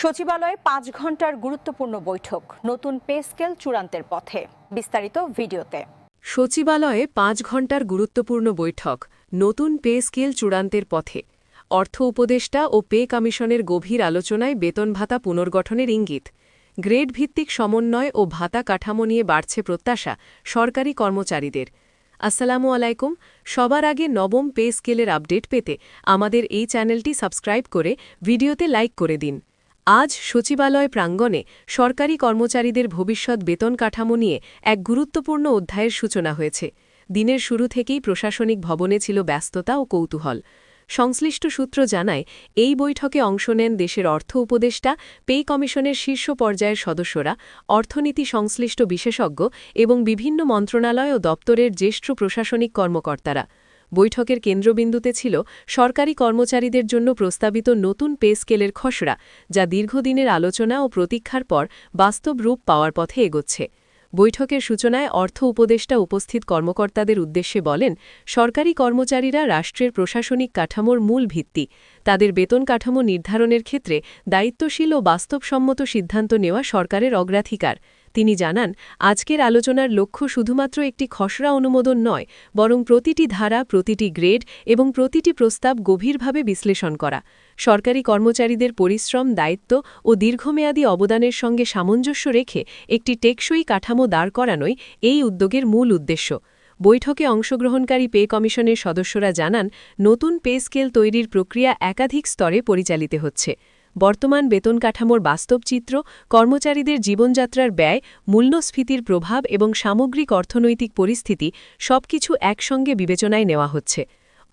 সচিবালয়ে ৫ ঘণ্টার গুরুত্বপূর্ণ বৈঠক, নতুন পে স্কেল চূড়ান্তের পথে। বিস্তারিত ভিডিওতে। সচিবালয়ে ৫ ঘণ্টার গুরুত্বপূর্ণ বৈঠক, নতুন পে স্কেল চূড়ান্তের পথে। অর্থ উপদেষ্টা ও পে কমিশনের গভীর আলোচনায় বেতন ভাতা পুনর্গঠনের ইঙ্গিত। গ্রেড ভিত্তিক সমন্বয় ও ভাতা কাঠামো নিয়ে বাড়ছে প্রত্যাশা সরকারি কর্মচারীদের। আসসালামু আলাইকুম। সবার আগে নবম পে স্কেলের আপডেট পেতে আমাদের এই চ্যানেলটি সাবস্ক্রাইব করে ভিডিওতে লাইক করে দিন। আজ সচিবালয় প্রাঙ্গণে সরকারি কর্মচারীদের ভবিষ্যৎ বেতন কাঠামো নিয়ে এক গুরুত্বপূর্ণ অধ্যায়ের সূচনা হয়েছে। দিনের শুরু থেকেই প্রশাসনিক ভবনে ছিল ব্যস্ততা ও কৌতূহল। সংশ্লিষ্ট সূত্র জানায়, এই বৈঠকে অংশ নেন দেশের অর্থ উপদেষ্টা, পে কমিশনের শীর্ষ পর্যায়ের সদস্যরা, অর্থনীতি সংশ্লিষ্ট বিশেষজ্ঞ এবং বিভিন্ন মন্ত্রণালয় ও দপ্তরের জ্যেষ্ঠ প্রশাসনিক কর্মকর্তারা। বৈঠকের কেন্দ্রবিন্দুতে ছিল সরকারি কর্মচারীদের জন্য প্রস্তাবিত নতুন পে স্কেলের খসড়া, যা দীর্ঘদিনের আলোচনা ও প্রতীক্ষার পর বাস্তব রূপ পাওয়ার পথে এগোচ্ছে। বৈঠকের সূচনায় অর্থ উপদেষ্টা উপস্থিত কর্মকর্তাদের উদ্দেশ্যে বলেন, সরকারি কর্মচারীরা রাষ্ট্রের প্রশাসনিক কাঠামোর মূল ভিত্তি। তাদের বেতন কাঠামো নির্ধারণের ক্ষেত্রে দায়িত্বশীল ও বাস্তবসম্মত সিদ্ধান্ত নেওয়া সরকারের অগ্রাধিকার। তিনি জানান, আজকের আলোচনার লক্ষ্য শুধুমাত্র একটি খসড়া অনুমোদন নয়, বরং প্রতিটি ধারা, প্রতিটি গ্রেড এবং প্রতিটি প্রস্তাব গভীরভাবে বিশ্লেষণ করা। সরকারি কর্মচারীদের পরিশ্রম, দায়িত্ব ও দীর্ঘমেয়াদী অবদানের সঙ্গে সামঞ্জস্য রেখে একটি টেকসই কাঠামো দাঁড় করানোই এই উদ্যোগের মূল উদ্দেশ্য। বৈঠকে অংশগ্রহণকারী পে কমিশনের সদস্যরা জানান, নতুন পে স্কেল তৈরির প্রক্রিয়া একাধিক স্তরে পরিচালিত হচ্ছে। বর্তমান বেতন কাঠামোর বাস্তব চিত্র, কর্মচারীদের জীবনযাত্রার ব্যয়, মূল্যস্ফীতির প্রভাব এবং সামগ্রিক অর্থনৈতিক পরিস্থিতি সবকিছু একসঙ্গে বিবেচনায় নেওয়া হচ্ছে।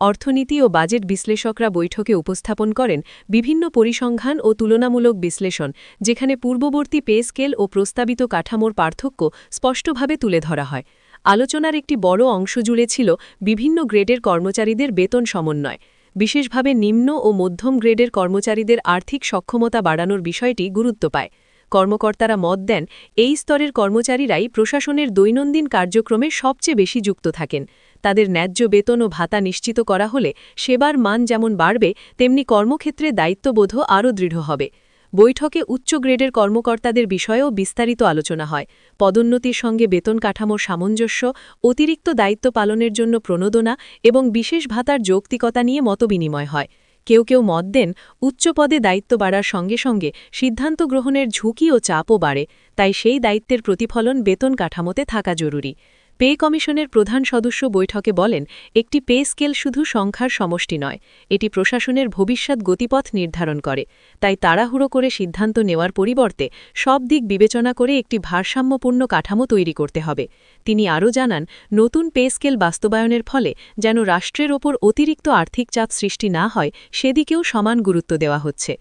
অর্থনীতি ও বাজেট বিশ্লেষকরা বৈঠকে উপস্থাপন করেন বিভিন্ন পরিসংখ্যান ও তুলনামূলক বিশ্লেষণ, যেখানে পূর্ববর্তী পে স্কেল ও প্রস্তাবিত কাঠামোর পার্থক্য স্পষ্টভাবে তুলে ধরা হয়। আলোচনার একটি বড় অংশ জুড়ে ছিল বিভিন্ন গ্রেডের কর্মচারীদের বেতন সমন্বয়। বিশেষভাবে নিম্ন ও মধ্যম গ্রেডের কর্মচারীদের আর্থিক সক্ষমতা বাড়ানোর বিষয়টি গুরুত্ব পায়। কর্মকর্তারা মত দেন, এই স্তরের কর্মচারীরাই প্রশাসনের দৈনন্দিন কার্যক্রমে সবচেয়ে বেশি যুক্ত থাকেন। তাদের ন্যায্য বেতন ও ভাতা নিশ্চিত করা হলে সেবার মান যেমন বাড়বে, তেমনি কর্মক্ষেত্রে দায়িত্ববোধও আরও দৃঢ় হবে। বৈঠকে উচ্চ গ্রেডের কর্মকর্তাদের বিষয়েও বিস্তারিত আলোচনা হয়। পদোন্নতির সঙ্গে বেতন কাঠামোর সামঞ্জস্য, অতিরিক্ত দায়িত্ব পালনের জন্য প্রণোদনা এবং বিশেষ ভাতার যৌক্তিকতা নিয়ে মতবিনিময় হয়। কেউ কেউ মত দেন, উচ্চ পদে দায়িত্ব বাড়ার সঙ্গে সঙ্গে সিদ্ধান্ত গ্রহণের ঝুঁকি ও চাপও বাড়ে, তাই সেই দায়িত্বের প্রতিফলন বেতন কাঠামোতে থাকা জরুরি। পে কমিশনের প্রধান সদস্য বৈঠকে বলেন, একটি পে স্কেল শুধু সংখ্যার সমষ্টি নয়, এটি প্রশাসনের ভবিষ্যৎ গতিপথ নির্ধারণ করে। তাই তাড়াহুড়ো করে সিদ্ধান্ত নেওয়ার পরিবর্তে সব দিক বিবেচনা করে একটি ভারসাম্যপূর্ণ কাঠামো তৈরি করতে হবে। তিনি আরও জানান, নতুন পে স্কেল বাস্তবায়নের ফলে যেন রাষ্ট্রের ওপর অতিরিক্ত আর্থিক চাপ সৃষ্টি না হয়, সেদিকেও সমান গুরুত্ব দেওয়া হচ্ছে।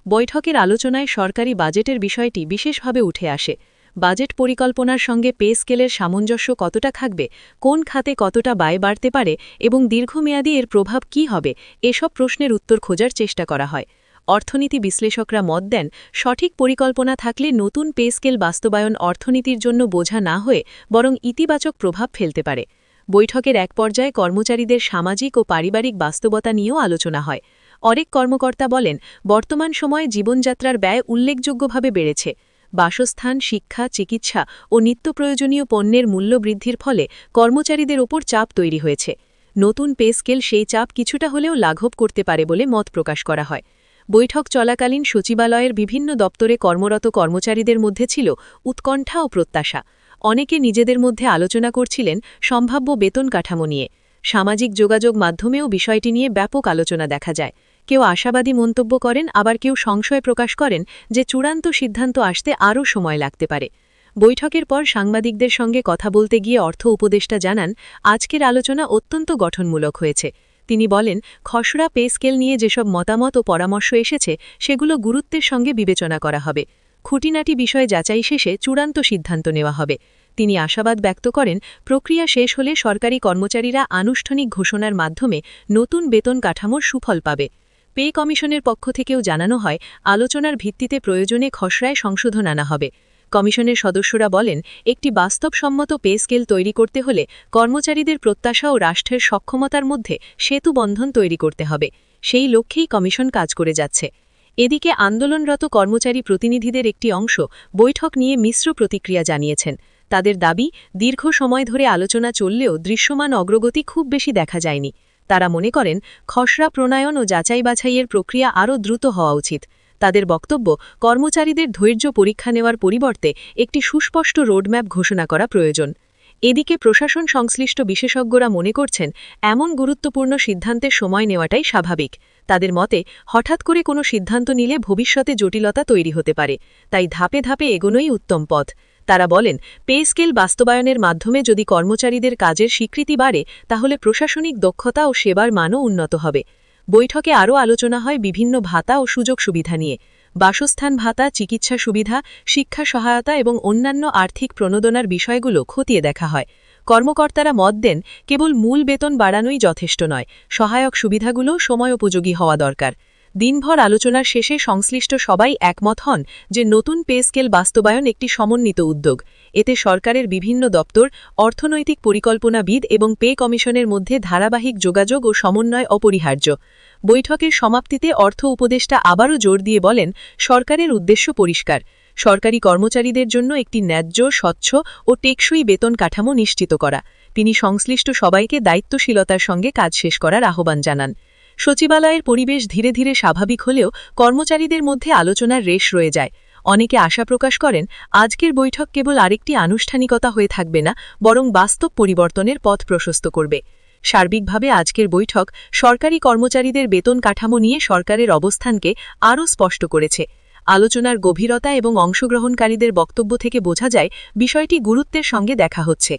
বৈঠকের আলোচনায় সরকারি বাজেটের বিষয়টি বিশেষভাবে উঠে আসে। বাজেট পরিকল্পনার সঙ্গে পে স্কেলের সামঞ্জস্য কতটা থাকবে, কোন খাতে কতটা ব্যয় বাড়তে পারে এবং দীর্ঘমেয়াদী এর প্রভাব কী হবে, এসব প্রশ্নের উত্তর খোঁজার চেষ্টা করা হয়। অর্থনীতি বিশ্লেষকরা মত দেন, সঠিক পরিকল্পনা থাকলে নতুন পে স্কেল বাস্তবায়ন অর্থনীতির জন্য বোঝা না হয়ে বরং ইতিবাচক প্রভাব ফেলতে পারে। বৈঠকের এক পর্যায়ে কর্মচারীদের সামাজিক ও পারিবারিক বাস্তবতা নিয়েও আলোচনা হয়। অনেক কর্মকর্তা বলেন, বর্তমান সময়ে জীবনযাত্রার ব্যয় উল্লেখযোগ্যভাবে বেড়েছে। বাসস্থান, শিক্ষা, চিকিৎসা ও নিত্য প্রয়োজনীয় পণ্যের মূল্য বৃদ্ধির ফলে কর্মচারীদের ওপর চাপ তৈরি হয়েছে। নতুন পে স্কেল সেই চাপ কিছুটা হলেও লাঘব করতে পারে বলে মত প্রকাশ করা হয়। বৈঠক চলাকালীন সচিবালয়ের বিভিন্ন দপ্তরে কর্মরত কর্মচারীদের মধ্যে ছিল উৎকণ্ঠা ও প্রত্যাশা। অনেকে নিজেদের মধ্যে আলোচনা করছিলেন সম্ভাব্য বেতন কাঠামো নিয়ে। সামাজিক যোগাযোগ মাধ্যমেও বিষয়টি নিয়ে ব্যাপক আলোচনা দেখা যায়। কেউ আশাবাদী মন্তব্য করেন, আবার কেউ সংশয় প্রকাশ করেন যে চূড়ান্ত সিদ্ধান্ত আসতে আরও সময় লাগতে পারে। বৈঠকের পর সাংবাদিকদের সঙ্গে কথা বলতে গিয়ে অর্থ উপদেষ্টা জানান, আজকের আলোচনা অত্যন্ত গঠনমূলক হয়েছে। তিনি বলেন, খসড়া পে স্কেল নিয়ে যেসব মতামত ও পরামর্শ এসেছে সেগুলো গুরুত্বের সঙ্গে বিবেচনা করা হবে। খুঁটিনাটি বিষয় যাচাই শেষে চূড়ান্ত সিদ্ধান্ত নেওয়া হবে। তিনি আশাবাদ ব্যক্ত করেন, প্রক্রিয়া শেষ হলে সরকারি কর্মচারীরা আনুষ্ঠানিক ঘোষণার মাধ্যমে নতুন বেতন কাঠামোর সুফল পাবে। পে কমিশনের পক্ষ থেকেও জানানো হয়, আলোচনার ভিত্তিতে প্রয়োজনে খসড়ায় সংশোধন আনা হবে। কমিশনের সদস্যরা বলেন, একটি বাস্তবসম্মত পে স্কেল তৈরি করতে হলে কর্মচারীদের প্রত্যাশা ও রাষ্ট্রের সক্ষমতার মধ্যে সেতুবন্ধন তৈরি করতে হবে। সেই লক্ষ্যেই কমিশন কাজ করে যাচ্ছে। এদিকে আন্দোলনরত কর্মচারী প্রতিনিধিদের একটি অংশ বৈঠক নিয়ে মিশ্র প্রতিক্রিয়া জানিয়েছেন। তাদের দাবি, দীর্ঘ সময় ধরে আলোচনা চললেও দৃশ্যমান অগ্রগতি খুব বেশি দেখা যায়নি। তারা মনে করেন, খসড়া প্রণয়ন ও যাচাই বাছাইয়ের প্রক্রিয়া আরও দ্রুত হওয়া উচিত। তাদের বক্তব্য, কর্মচারীদের ধৈর্য পরীক্ষা নেওয়ার পরিবর্তে একটি সুস্পষ্ট রোডম্যাপ ঘোষণা করা প্রয়োজন। এদিকে প্রশাসন সংশ্লিষ্ট বিশেষজ্ঞরা মনে করছেন, এমন গুরুত্বপূর্ণ সিদ্ধান্তের সময় নেওয়াটাই স্বাভাবিক। তাদের মতে, হঠাৎ করে কোনো সিদ্ধান্ত নিলে ভবিষ্যতে জটিলতা তৈরি হতে পারে, তাই ধাপে ধাপে এগোনোই উত্তম পথ। তারা বলেন, পে স্কেল বাস্তবায়নের মাধ্যমে যদি কর্মচারীদের কাজের স্বীকৃতি বাড়ে, তাহলে প্রশাসনিক দক্ষতা ও সেবার মানও উন্নত হবে। বৈঠকে আরও আলোচনা হয় বিভিন্ন ভাতা ও সুযোগ সুবিধা নিয়ে। বাসস্থান ভাতা, চিকিৎসা সুবিধা, শিক্ষা সহায়তা এবং অন্যান্য আর্থিক প্রণোদনার বিষয়গুলো খতিয়ে দেখা হয়। কর্মকর্তারা মত দেন, কেবল মূল বেতন বাড়ানোই যথেষ্ট নয়, সহায়ক সুবিধাগুলো সময়োপযোগী হওয়া দরকার। দিনভর আলোচনার শেষে সংশ্লিষ্ট সবাই একমত হন যে নতুন পে স্কেল বাস্তবায়ন একটি সমন্বিত উদ্যোগ। এতে সরকারের বিভিন্ন দপ্তর, অর্থনৈতিক পরিকল্পনাবিদ এবং পে কমিশনের মধ্যে ধারাবাহিক যোগাযোগ ও সমন্বয় অপরিহার্য। বৈঠকের সমাপ্তিতে অর্থ উপদেষ্টা আবারও জোর দিয়ে বলেন, সরকারের উদ্দেশ্য পরিষ্কার, সরকারি কর্মচারীদের জন্য একটি ন্যায্য, স্বচ্ছ ও টেকসই বেতন কাঠামো নিশ্চিত করা। তিনি সংশ্লিষ্ট সবাইকে দায়িত্বশীলতার সঙ্গে কাজ শেষ করার আহ্বান জানান। সচিবালয়ের পরিবেশ ধীরে ধীরে স্বাভাবিক হলেও কর্মচারীদের মধ্যে আলোচনার রেশ রয়ে যায়। অনেকে আশা প্রকাশ করেন, আজকের বৈঠক কেবল আরেকটি আনুষ্ঠানিকতা হয়ে থাকবে না, বরং বাস্তব পরিবর্তনের পথ প্রশস্ত করবে। সার্বিকভাবে আজকের বৈঠক সরকারি কর্মচারীদের বেতন কাঠামো নিয়ে সরকারের অবস্থানকে আরও স্পষ্ট করেছে। আলোচনার গভীরতা এবং অংশগ্রহণকারীদের বক্তব্য থেকে বোঝা যায়, বিষয়টি গুরুত্বের সঙ্গে দেখা হচ্ছে।